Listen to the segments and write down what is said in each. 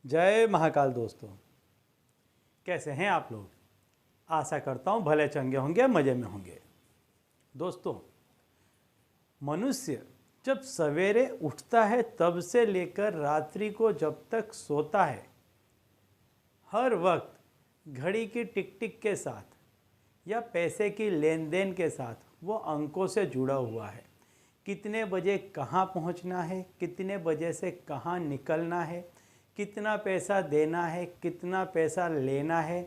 जय महाकाल दोस्तों, कैसे हैं आप लोग। आशा करता हूँ भले चंगे होंगे, मज़े में होंगे। दोस्तों, मनुष्य जब सवेरे उठता है तब से लेकर रात्रि को जब तक सोता है, हर वक्त घड़ी की टिक टिक के साथ या पैसे की लेन देन के साथ वो अंकों से जुड़ा हुआ है। कितने बजे कहाँ पहुँचना है, कितने बजे से कहाँ निकलना है, कितना पैसा देना है, कितना पैसा लेना है,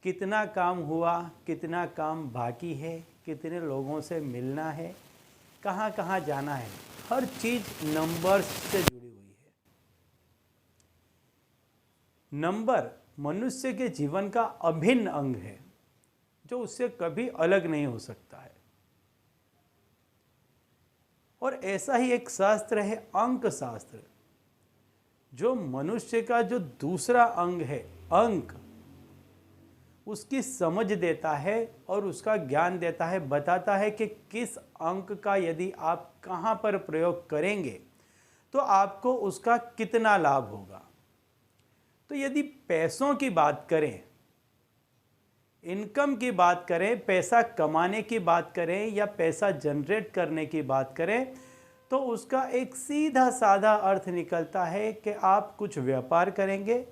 कितना काम हुआ, कितना काम बाकी है, कितने लोगों से मिलना है, कहाँ कहाँ जाना है, हर चीज़ नंबर्स से जुड़ी हुई है। नंबर मनुष्य के जीवन का अभिन्न अंग है जो उससे कभी अलग नहीं हो सकता है। और ऐसा ही एक शास्त्र है अंक शास्त्र, जो मनुष्य का जो दूसरा अंग है अंक, उसकी समझ देता है और उसका ज्ञान देता है, बताता है कि किस अंक का यदि आप कहाँ पर प्रयोग करेंगे तो आपको उसका कितना लाभ होगा। तो यदि पैसों की बात करें, इनकम की बात करें, पैसा कमाने की बात करें या पैसा जनरेट करने की बात करें, तो उसका एक सीधा साधा अर्थ निकलता है कि आप कुछ व्यापार करेंगे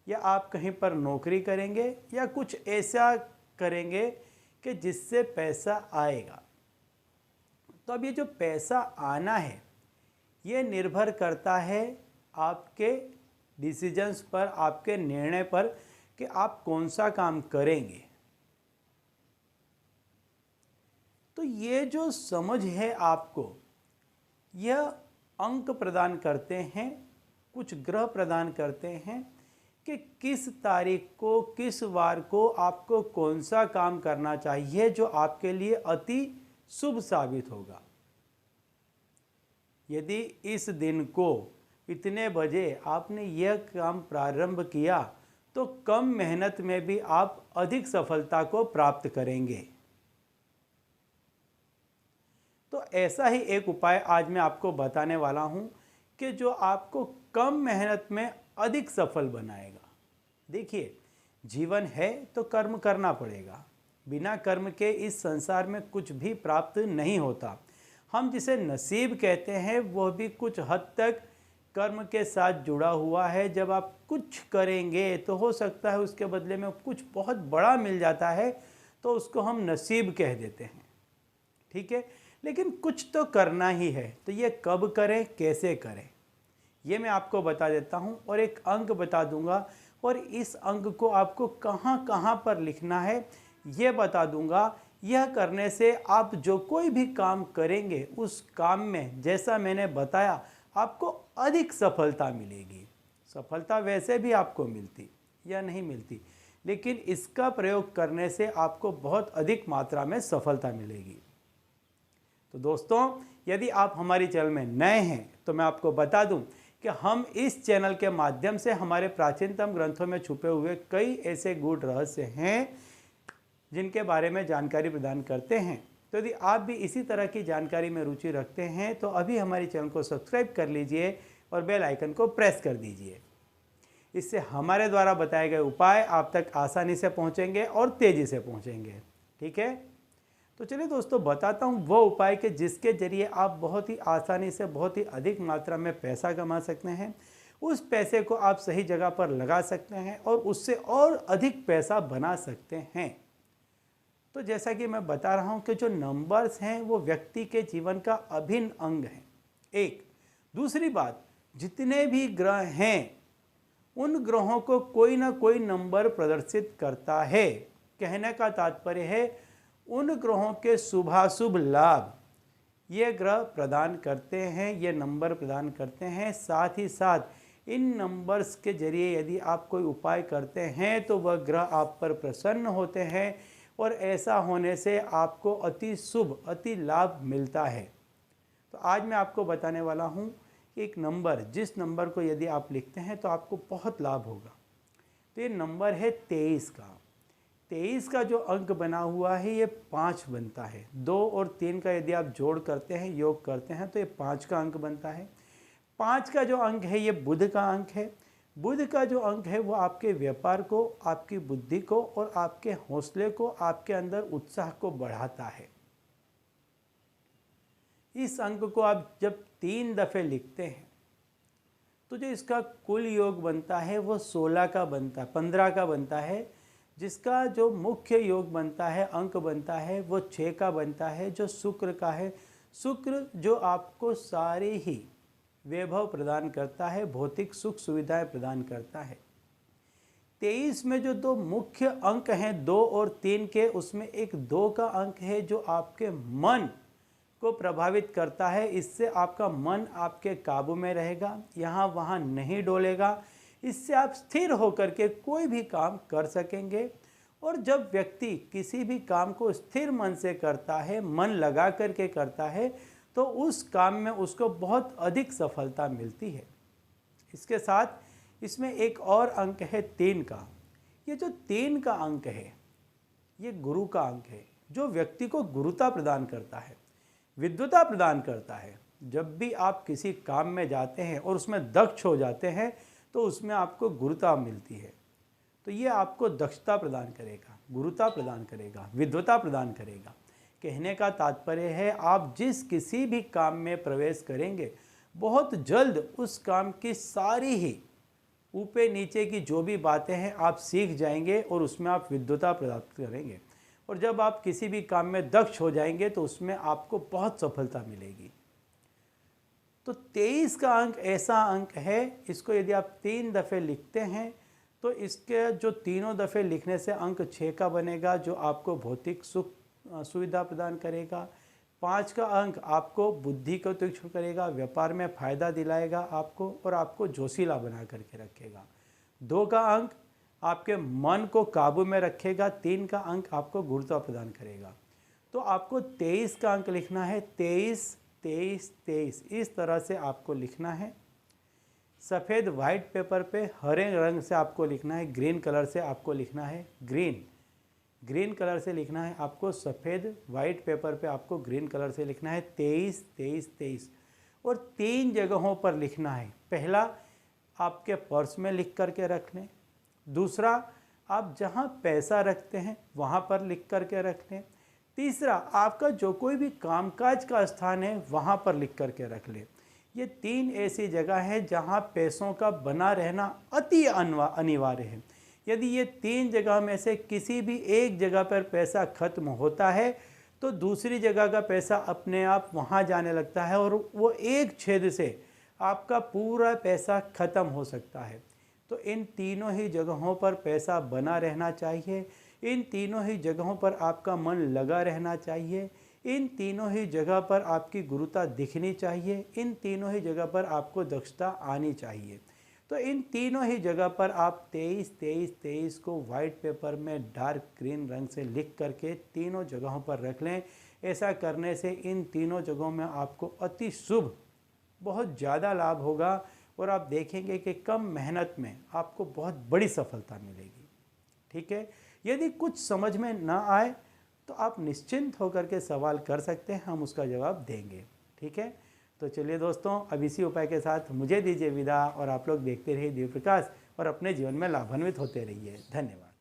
या आप कहीं पर नौकरी करेंगे या कुछ ऐसा करेंगे कि जिससे पैसा आएगा। तो अब ये जो पैसा आना है ये निर्भर करता है आपके डिसीजंस पर, आपके निर्णय पर कि आप कौन सा काम करेंगे। तो ये जो समझ है आपको, यह अंक प्रदान करते हैं, कुछ ग्रह प्रदान करते हैं कि किस तारीख को, किस वार को आपको कौन सा काम करना चाहिए जो आपके लिए अति शुभ साबित होगा। यदि इस दिन को इतने बजे आपने यह काम प्रारंभ किया तो कम मेहनत में भी आप अधिक सफलता को प्राप्त करेंगे। तो ऐसा ही एक उपाय आज मैं आपको बताने वाला हूं कि जो आपको कम मेहनत में अधिक सफल बनाएगा। देखिए, जीवन है तो कर्म करना पड़ेगा। बिना कर्म के इस संसार में कुछ भी प्राप्त नहीं होता। हम जिसे नसीब कहते हैं वह भी कुछ हद तक कर्म के साथ जुड़ा हुआ है। जब आप कुछ करेंगे तो हो सकता है उसके बदले में कुछ बहुत बड़ा मिल जाता है, तो उसको हम नसीब कह देते हैं। ठीक है, लेकिन कुछ तो करना ही है। तो ये कब करें, कैसे करें, ये मैं आपको बता देता हूँ और एक अंक बता दूंगा, और इस अंक को आपको कहाँ कहाँ पर लिखना है ये बता दूंगा। यह करने से आप जो कोई भी काम करेंगे उस काम में, जैसा मैंने बताया, आपको अधिक सफलता मिलेगी। सफलता वैसे भी आपको मिलती या नहीं मिलती, लेकिन इसका प्रयोग करने से आपको बहुत अधिक मात्रा में सफलता मिलेगी। तो दोस्तों, यदि आप हमारी चैनल में नए हैं तो मैं आपको बता दूं कि हम इस चैनल के माध्यम से हमारे प्राचीनतम ग्रंथों में छुपे हुए कई ऐसे गूढ़ रहस्य हैं जिनके बारे में जानकारी प्रदान करते हैं। तो यदि आप भी इसी तरह की जानकारी में रुचि रखते हैं तो अभी हमारे चैनल को सब्सक्राइब कर लीजिए और बेल आइकन को प्रेस कर दीजिए। इससे हमारे द्वारा बताए गए उपाय आप तक आसानी से पहुंचेंगे और तेज़ी से पहुंचेंगे। ठीक है, तो चलिए दोस्तों, बताता हूँ वो उपाय के जिसके जरिए आप बहुत ही आसानी से बहुत ही अधिक मात्रा में पैसा कमा सकते हैं। उस पैसे को आप सही जगह पर लगा सकते हैं और उससे और अधिक पैसा बना सकते हैं। तो जैसा कि मैं बता रहा हूँ कि जो नंबर्स हैं वो व्यक्ति के जीवन का अभिन्न अंग हैं। एक दूसरी बात, जितने भी ग्रह हैं उन ग्रहों को कोई ना कोई नंबर प्रदर्शित करता है। कहने का तात्पर्य है उन ग्रहों के शुभाशुभ लाभ ये ग्रह प्रदान करते हैं, ये नंबर प्रदान करते हैं। साथ ही साथ इन नंबर्स के जरिए यदि आप कोई उपाय करते हैं तो वह ग्रह आप पर प्रसन्न होते हैं और ऐसा होने से आपको अति शुभ, अति लाभ मिलता है। तो आज मैं आपको बताने वाला हूँ कि एक नंबर, जिस नंबर को यदि आप लिखते हैं तो आपको बहुत लाभ होगा। तो ये नंबर है 23 का। 23 का जो अंक बना हुआ है ये 5 बनता है। 2 और 3 का यदि आप जोड़ करते हैं, योग करते हैं, तो ये 5 का अंक बनता है। 5 का जो अंक है ये बुध का अंक है। बुध का जो अंक है वो आपके व्यापार को, आपकी बुद्धि को और आपके हौसले को, आपके अंदर उत्साह को बढ़ाता है। इस अंक को आप जब 3 दफ़े लिखते हैं तो जो इसका कुल योग बनता है वो 16 का बनता है, 15 का बनता है। जिसका जो मुख्य योग बनता है, अंक बनता है, वो 6 का बनता है, जो शुक्र का है। शुक्र जो आपको सारे ही वैभव प्रदान करता है, भौतिक सुख सुविधाएं प्रदान करता है। 23 में जो 2 मुख्य अंक हैं 2 और 3 के, उसमें एक 2 का अंक है जो आपके मन को प्रभावित करता है। इससे आपका मन आपके काबू में रहेगा, यहाँ वहाँ नहीं डोलेगा। इससे आप स्थिर होकर के कोई भी काम कर सकेंगे। और जब व्यक्ति किसी भी काम को स्थिर मन से करता है, मन लगा करके करता है, तो उस काम में उसको बहुत अधिक सफलता मिलती है। इसके साथ इसमें एक और अंक है 3 का। ये जो 3 का अंक है ये गुरु का अंक है, जो व्यक्ति को गुरुता प्रदान करता है, विद्वता प्रदान करता है। जब भी आप किसी काम में जाते हैं और उसमें दक्ष हो जाते हैं तो उसमें आपको गुरुता मिलती है। तो ये आपको दक्षता प्रदान करेगा, गुरुता प्रदान करेगा, विद्वता प्रदान करेगा। कहने का तात्पर्य है आप जिस किसी भी काम में प्रवेश करेंगे बहुत जल्द उस काम की सारी ही ऊपर नीचे की जो भी बातें हैं आप सीख जाएंगे और उसमें आप विद्वता प्राप्त करेंगे। और जब आप किसी भी काम में दक्ष हो जाएंगे तो उसमें आपको बहुत सफलता मिलेगी। तो 23 का अंक ऐसा अंक है, इसको यदि आप 3 दफ़े लिखते हैं तो इसके जो तीनों दफ़े लिखने से अंक 6 का बनेगा, जो आपको भौतिक सुख सुविधा प्रदान करेगा। 5 का अंक आपको बुद्धि को तीक्ष्ण करेगा, व्यापार में फ़ायदा दिलाएगा आपको और आपको जोशीला बना करके रखेगा। 2 का अंक आपके मन को काबू में रखेगा। 3 का अंक आपको गुरुता प्रदान करेगा। तो आपको 23 का अंक लिखना है, 23 23 23 इस तरह से आपको लिखना है। सफ़ेद वाइट पेपर पे हरे रंग से आपको लिखना है, ग्रीन कलर से आपको लिखना है, ग्रीन कलर से लिखना है आपको। सफ़ेद वाइट पेपर पे आपको ग्रीन कलर से लिखना है 23 23 23 और 3 जगहों पर लिखना है। पहला आपके पर्स में लिख करके रख लें, दूसरा आप जहाँ पैसा रखते हैं वहाँ पर लिख करके रख लें, तीसरा आपका जो कोई भी कामकाज का स्थान है वहाँ पर लिख करके रख लें। ये 3 ऐसी जगह है जहाँ पैसों का बना रहना अति अनिवार्य है। यदि ये 3 जगह में से किसी भी एक जगह पर पैसा खत्म होता है तो दूसरी जगह का पैसा अपने आप वहाँ जाने लगता है और वो एक छेद से आपका पूरा पैसा खत्म हो सकता है। तो इन तीनों ही जगहों पर पैसा बना रहना चाहिए, इन तीनों ही जगहों पर आपका मन लगा रहना चाहिए, इन तीनों ही जगह पर आपकी गुरुता दिखनी चाहिए, इन तीनों ही जगह पर आपको दक्षता आनी चाहिए। तो इन तीनों ही जगह पर आप 23 23 23 को वाइट पेपर में डार्क ग्रीन रंग से लिख करके तीनों जगहों पर रख लें। ऐसा करने से इन तीनों जगहों में आपको अति शुभ बहुत ज़्यादा लाभ होगा और आप देखेंगे कि कम मेहनत में आपको बहुत बड़ी सफलता मिलेगी। ठीक है, यदि कुछ समझ में ना आए तो आप निश्चिंत होकर के सवाल कर सकते हैं, हम उसका जवाब देंगे। ठीक है, तो चलिए दोस्तों, अब इसी उपाय के साथ मुझे दीजिए विदा और आप लोग देखते रहिए दिव्य प्रकाश और अपने जीवन में लाभान्वित होते रहिए। धन्यवाद।